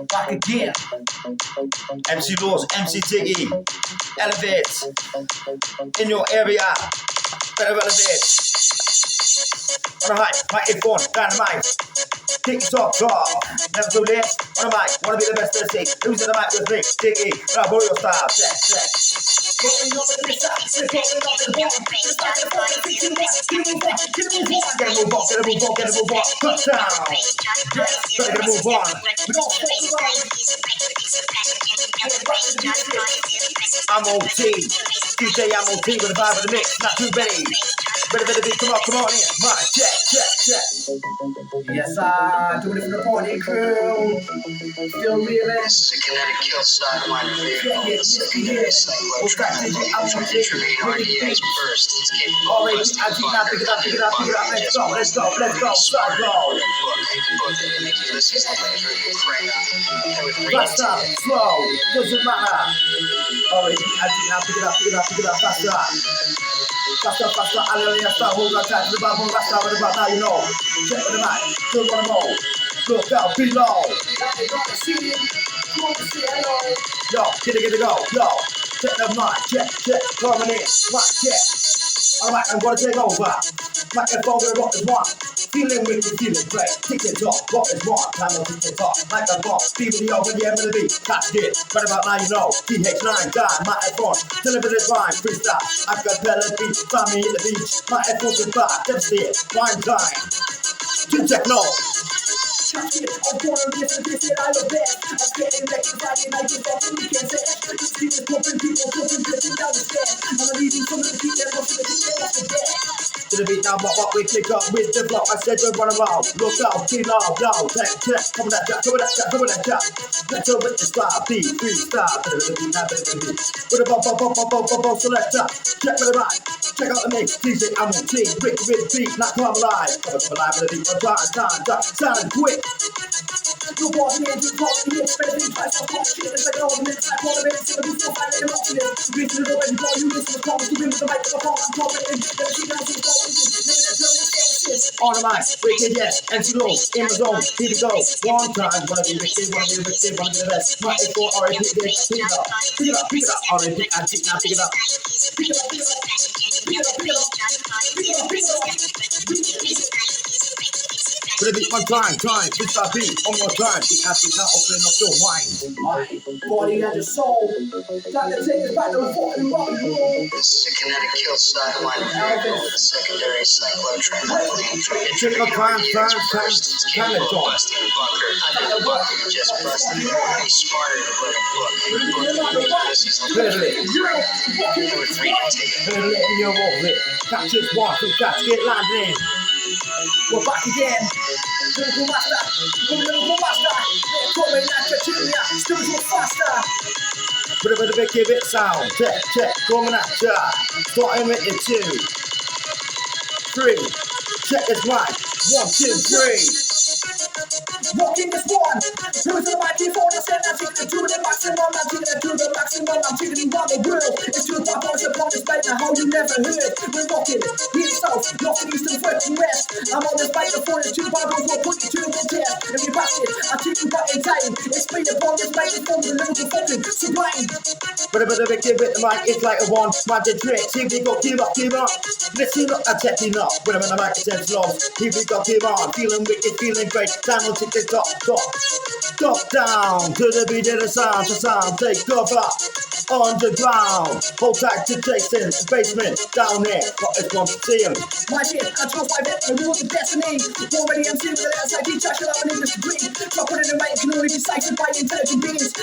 Back again. MC Lowz, MC Deeky. Elevate. In your area. Better elevate. On the mic, microphone, dynamite. Kick it off, never too late. On the mic, wanna be the best to see. Who's in the mic with me? Deeky. Now, blow your style. Check, check. Going up in the mixer, we're going up in the bottom. Let's start the party, get it move on, get it move on, get it move on, get it move on, get it move on. Touchdown. Yes, gotta get a move on. We don't fuck around. I'm OT, DJ I'm OT with the vibe of the mix, not too many. Ready for the beat, come on in. My check, check, check. Yes, I do it for the party crew. Still reeling. This is a kinetic kill sideline vehicle. The secondary cyclotron intravenous RDA's burst. It's capable of busting a bunker. Pick it up. Let's go. Side go. Ulysses electric prey. Faster, slow, doesn't matter. Alright, pick it up, faster. Faster, hallelujah, start, hold on tight to the bottom, rasta with the bottom, now you know. Check with the mic, still wanna know. Look out, below. They gonna see it, you want to say hello. Yo, get it, go, yo. Check the mic, check, coming in, mic, check. Alright, I'm gonna take over. Microphone gonna rock this one. Feeling wicked, feeling great. Tick it off, rock this one. Time on tick it off. Like a bomb, video when the end of the beat. Catch it. Right about now you know. TH9 die, microphone. Deliver this rhyme, freestyle. Acapella beat, find me in the beach. Microphone goodbye, devastate. Rhyme time. Two techno. I'm gonna listen to this, I love that. I'm getting electrified and I just off the weekend set. This beat is pumping people, dripping down the stairs. I'm leaving some of the beat that wants to the beat off the bed. To the beat now, what we kick up with the block. I said don't run around, look out, be loud, check, come with that jack. Let's go with the style, beat, freestyle. With a bump, selector. Check for the right, check out the mix. DJ, I'm on team, wicked with the beat, not come alive. Come alive with the beat, time, sound quick. You walk in, you talk to me, spending twice for talk shit. It's like all the minutes, like all the minutes, so we still fight like an optimist. Reaching the door and you listen to comments, you win with the mic, the phone, I'm talking, and then she down to the phone, on the mic, wicked, yes, MC Lowz, in the zone, here we go. One time, wanna be wicked, wanna be the best. Mic is for R.A.P. Pick it up, R.A.P. I pick now, pick it up. Gonna beat one time, it's our beat, one more time. Beat now, opening up your mind. Body and your soul. Time to take it back to the fucking rock and roll. This is a kinetic kill sideline vehicle with a secondary cyclotron. Check the time, It's capable of busting a bunker. The bunker you just busted. Be smarter to let it look. This is literally. Take You're over it. Catch this one, so catch, get landed in. We're back again. Lyrical master. They're coming like a junior. Spiritual faster. With a bit give it sound. Check, coming at ya. Starting with it 2, 3. Check this mic. 1, 2, 3. Walking this one, who's the microphone? I said I'm taking it to the maximum, I'm taking it to the maximum, I'm taking it around the world. It's to the pop boys upon this bait, now how you never heard. We're rocking, east, south, north, east, and west. I'm on this microphone, it's two Bibles, we'll put you to the test. If you back it, I take you back in time. It's me upon this microphone, the lyrical fucking sublime. But the wicked with the mic, it's like a one, magic trick. Here we go, keep up. Listen up and checking up. When I'm in the mic, it's Lowz. Here we go, keep on. Feeling wicked, feeling great. Time will take the top down to the beat of the sound. Take cover underground. Hold tight to Jason, basement down there. Got this one, see him. My shit, I trust my vet, I rule the destiny. Already I'm seeing with the outside, you trash it up in English degree. Drop it in the mic, can only be cited by intelligent beings.